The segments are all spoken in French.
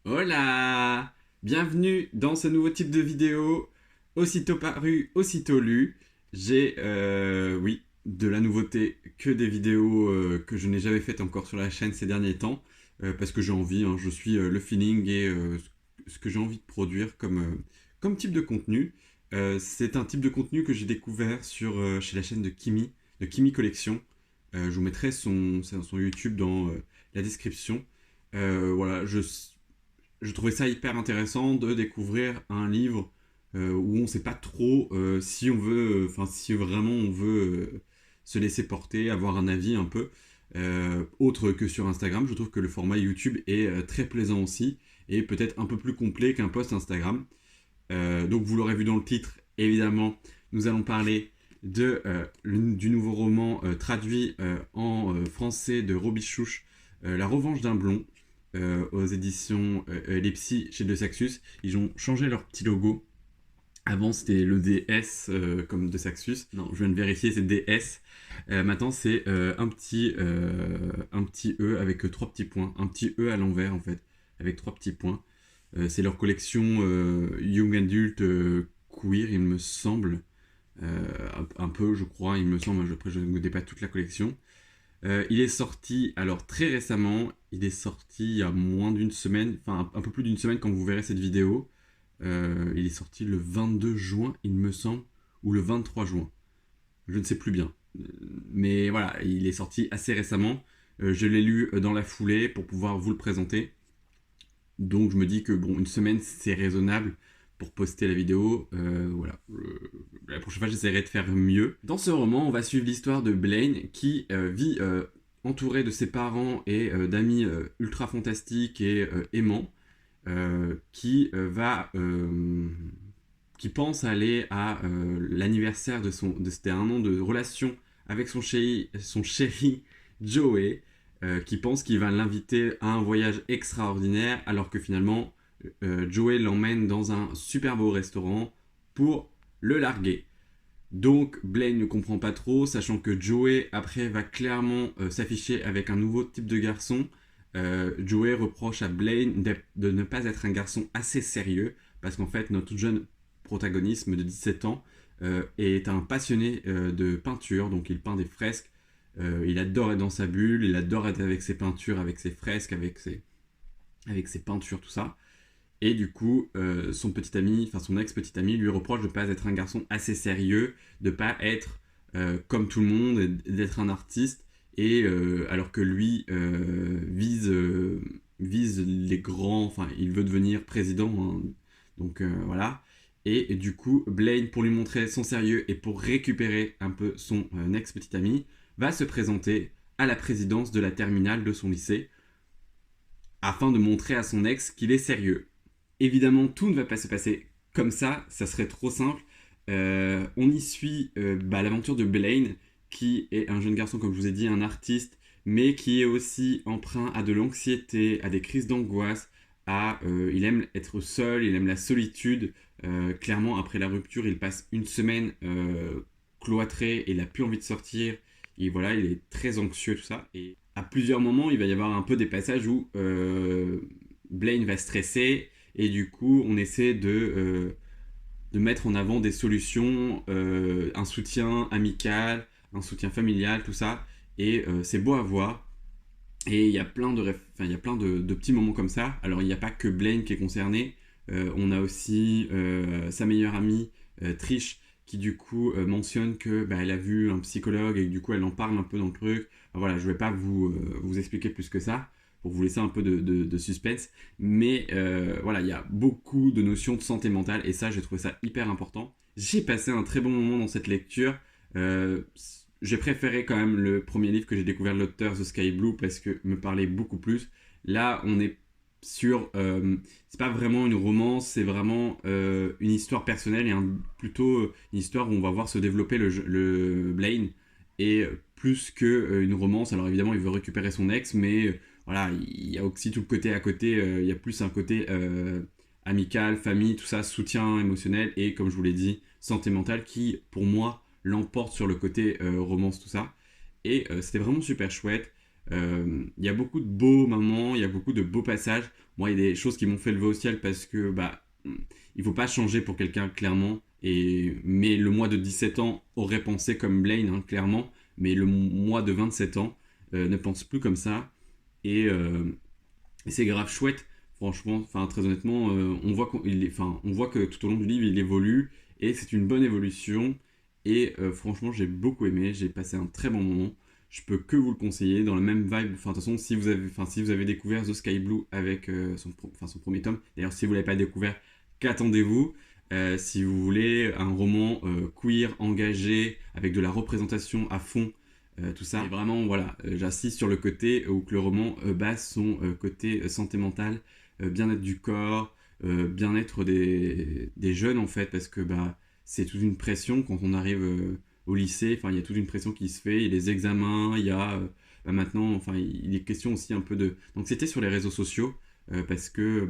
Hola! Bienvenue dans ce nouveau type de vidéo, aussitôt paru, aussitôt lu. J'ai, oui, de la nouveauté, que des vidéos que je n'ai jamais faites encore sur la chaîne ces derniers temps, parce que j'ai envie, hein, je suis le feeling et ce que j'ai envie de produire comme type de contenu. C'est un type de contenu que j'ai découvert chez la chaîne de Kimi Collection. Je vous mettrai son YouTube dans la description. Voilà, je trouvais ça hyper intéressant de découvrir un livre où on ne sait pas trop si on veut, enfin si vraiment on veut se laisser porter, avoir un avis un peu autre que sur Instagram. Je trouve que le format YouTube est très plaisant aussi et peut-être un peu plus complet qu'un post Instagram. Donc vous l'aurez vu dans le titre, évidemment, nous allons parler du nouveau roman traduit en français de Robichouche, La Revanche d'un Blond, aux éditions Les Psys chez De Saxus. Ils ont changé leur petit logo. Avant c'était le DS comme De Saxus. Non, je viens de vérifier, c'est DS. Maintenant c'est un petit E avec trois petits points. Un petit E à l'envers en fait, avec trois petits points. C'est leur collection Young Adult Queer, il me semble. Un peu, je crois, il me semble. Après, je ne connais pas toute la collection. Il est sorti, alors très récemment, il est sorti il y a moins d'une semaine, enfin un peu plus d'une semaine quand vous verrez cette vidéo. Il est sorti le 22 juin, il me semble, ou le 23 juin. Je ne sais plus bien. Mais voilà, il est sorti assez récemment. Je l'ai lu dans la foulée pour pouvoir vous le présenter. Donc je me dis que bon, une semaine c'est raisonnable pour poster la vidéo. Voilà. La prochaine fois j'essaierai de faire mieux. Dans ce roman, on va suivre l'histoire de Blaine qui vit entouré de ses parents et d'amis ultra fantastiques et aimants, qui pense aller à l'anniversaire c'était un an de relation avec son chéri Joey, qui pense qu'il va l'inviter à un voyage extraordinaire, alors que finalement, Joey l'emmène dans un super beau restaurant pour le larguer. Donc Blaine ne comprend pas trop, sachant que Joey après va clairement s'afficher avec un nouveau type de garçon. Joey reproche à Blaine de ne pas être un garçon assez sérieux, parce qu'en fait notre jeune protagoniste de 17 ans est un passionné de peinture, donc il peint des fresques. Il adore être dans sa bulle, il adore être avec ses peintures, avec ses fresques, avec ses peintures, tout ça. Et du coup, son petit ami, enfin son ex-petit ami, lui reproche de ne pas être un garçon assez sérieux, de ne pas être comme tout le monde, d'être un artiste, et alors que lui vise les grands, enfin il veut devenir président, hein, donc voilà. Et du coup, Blaine, pour lui montrer son sérieux et pour récupérer un peu son ex-petit ami, va se présenter à la présidence de la terminale de son lycée afin de montrer à son ex qu'il est sérieux. Évidemment, tout ne va pas se passer comme ça serait trop simple. On y suit l'aventure de Blaine, qui est un jeune garçon, comme je vous ai dit, un artiste, mais qui est aussi emprunt à de l'anxiété, à des crises d'angoisse, il aime être seul, il aime la solitude. Clairement, après la rupture, il passe une semaine cloîtré et il n'a plus envie de sortir. Et voilà, il est très anxieux, tout ça. Et à plusieurs moments, il va y avoir un peu des passages où Blaine va stresser et du coup, on essaie de mettre en avant des solutions, un soutien amical, un soutien familial, tout ça. Et c'est beau à voir. Et il y a plein de petits moments comme ça. Alors, il n'y a pas que Blaine qui est concerné. On a aussi sa meilleure amie, Trish, qui du coup mentionne que elle a vu un psychologue et que du coup elle en parle un peu dans le truc. Enfin, voilà, je ne vais pas vous expliquer plus que ça pour vous laisser un peu de suspense. Mais voilà, il y a beaucoup de notions de santé mentale et ça, j'ai trouvé ça hyper important. J'ai passé un très bon moment dans cette lecture. J'ai préféré quand même le premier livre que j'ai découvert de l'auteur, The Sky Blue, parce que me parlait beaucoup plus. Là, on est sur... c'est pas vraiment une romance, c'est vraiment une histoire personnelle et plutôt une histoire où on va voir se développer le Blaine. Et plus qu'une romance, alors évidemment, il veut récupérer son ex, mais voilà, il y a aussi tout le côté à côté, il y a plus un côté amical, famille, tout ça, soutien émotionnel et, comme je vous l'ai dit, santé mentale qui, pour moi, l'emporte sur le côté romance, tout ça. Et c'était vraiment super chouette. Il y a beaucoup de beaux moments, il y a beaucoup de beaux passages. Moi, il y a des choses qui m'ont fait lever au ciel parce que il faut pas changer pour quelqu'un, clairement. Mais le moi de 17 ans aurait pensé comme Blaine, hein, clairement. Mais le moi de 27 ans ne pense plus comme ça. Et c'est grave chouette, franchement. Enfin, très honnêtement, on voit que tout au long du livre, il évolue. Et c'est une bonne évolution. Et franchement, j'ai beaucoup aimé. J'ai passé un très bon moment. Je peux que vous le conseiller dans la même vibe. Enfin, de toute façon, si vous avez découvert The Sky Blue avec son premier tome, d'ailleurs, si vous ne l'avez pas découvert, qu'attendez-vous? Si vous voulez un roman queer, engagé, avec de la représentation à fond, tout ça. Et vraiment, voilà, j'insiste sur le côté où que le roman base son côté santé mentale, bien-être du corps, bien-être des jeunes en fait, parce que c'est toute une pression quand on arrive au lycée. Enfin, il y a toute une pression qui se fait, il y a les examens, il y a maintenant, enfin, il est question aussi un peu de. Donc, c'était sur les réseaux sociaux, parce que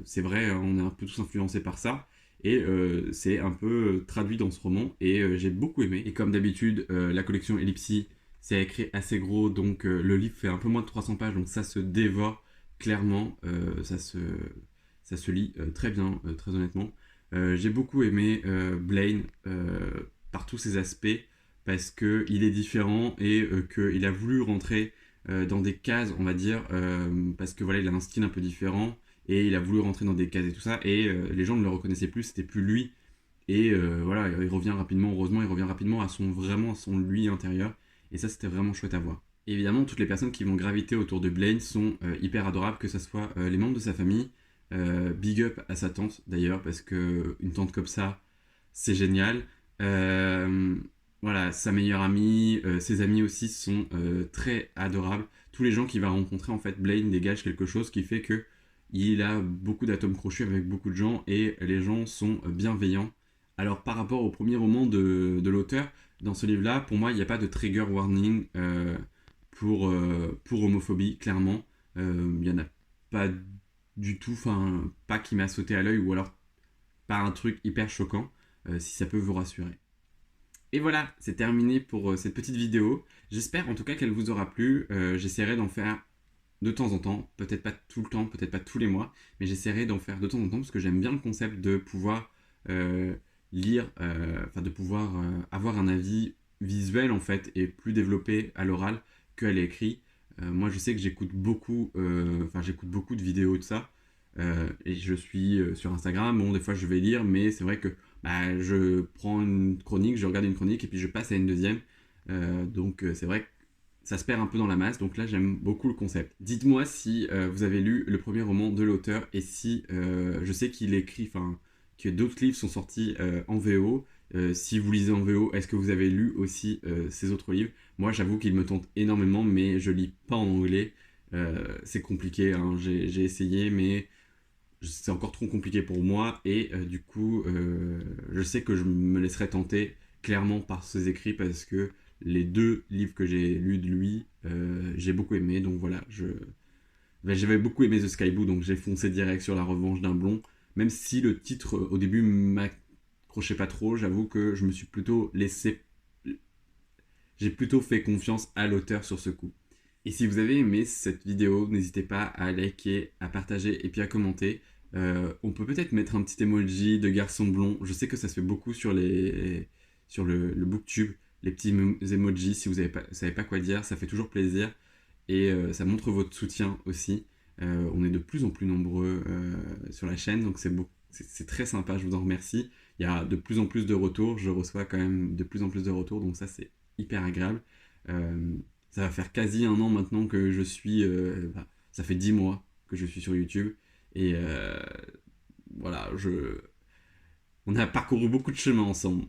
c'est vrai, on est un peu tous influencés par ça. Et c'est un peu traduit dans ce roman et j'ai beaucoup aimé. Et comme d'habitude, la collection Ellipsi, c'est écrit assez gros, donc le livre fait un peu moins de 300 pages, donc ça se dévore clairement, ça se lit très bien, très honnêtement. J'ai beaucoup aimé Blaine par tous ses aspects, parce qu'il est différent et qu'il a voulu rentrer dans des cases, on va dire, parce que voilà, il a un style un peu différent et il a voulu rentrer dans des cases et tout ça, et les gens ne le reconnaissaient plus, c'était plus lui. Et voilà, il revient rapidement, heureusement, il revient rapidement vraiment à son lui intérieur. Et ça, c'était vraiment chouette à voir. Et évidemment, toutes les personnes qui vont graviter autour de Blaine sont hyper adorables, que ce soit les membres de sa famille. Big up à sa tante d'ailleurs, parce que une tante comme ça, c'est génial. Euh, voilà, sa meilleure amie, ses amis aussi sont très adorables. Tous les gens qu'il va rencontrer, en fait, Blaine dégage quelque chose qui fait que il a beaucoup d'atomes crochus avec beaucoup de gens et les gens sont bienveillants. Alors par rapport au premier roman de l'auteur, dans ce livre-là, pour moi, il n'y a pas de trigger warning pour homophobie, clairement. Il n'y en a pas du tout, enfin, pas qui m'a sauté à l'œil, ou alors pas un truc hyper choquant, si ça peut vous rassurer. Et voilà, c'est terminé pour cette petite vidéo. J'espère en tout cas qu'elle vous aura plu. J'essaierai d'en faire de temps en temps, peut-être pas tout le temps, peut-être pas tous les mois, mais j'essaierai d'en faire de temps en temps parce que j'aime bien le concept de pouvoir euh, lire, de pouvoir avoir un avis visuel en fait et plus développé à l'oral qu'à l'écrit. Moi, je sais que j'écoute beaucoup de vidéos de ça et je suis sur Instagram. Bon, des fois, je vais lire, mais c'est vrai que je prends une chronique, je regarde une chronique et puis je passe à une deuxième. Donc, c'est vrai que ça se perd un peu dans la masse, donc là j'aime beaucoup le concept. Dites-moi si vous avez lu le premier roman de l'auteur et si je sais qu'il écrit, enfin que d'autres livres sont sortis en VO. Si vous lisez en VO, est-ce que vous avez lu aussi ces autres livres? Moi j'avoue qu'il me tente énormément, mais je lis pas en anglais. C'est compliqué, hein. J'ai essayé, mais c'est encore trop compliqué pour moi et du coup je sais que je me laisserai tenter clairement par ses écrits parce que les deux livres que j'ai lus de lui j'ai beaucoup aimé, donc voilà, j'avais beaucoup aimé The Sky Blue, donc j'ai foncé direct sur La Revanche d'un Blond, même si le titre au début m'accrochait pas trop. J'avoue que je me suis plutôt laissé, j'ai plutôt fait confiance à l'auteur sur ce coup. Et si vous avez aimé cette vidéo, n'hésitez pas à liker, à partager et puis à commenter. On peut peut-être mettre un petit emoji de garçon blond. Je sais que ça se fait beaucoup sur le booktube, les petits emojis. Si vous savez pas quoi dire, ça fait toujours plaisir et ça montre votre soutien aussi. On est de plus en plus nombreux sur la chaîne, donc c'est très sympa. Je vous en remercie. Il y a de plus en plus de retours. Je reçois quand même de plus en plus de retours, donc ça c'est hyper agréable. Euh, Ça va faire quasi un an maintenant que je suis. Ça fait 10 mois que je suis sur YouTube. Et voilà, on a parcouru beaucoup de chemin ensemble.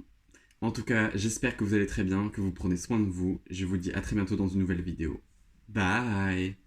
En tout cas, j'espère que vous allez très bien, que vous prenez soin de vous. Je vous dis à très bientôt dans une nouvelle vidéo. Bye!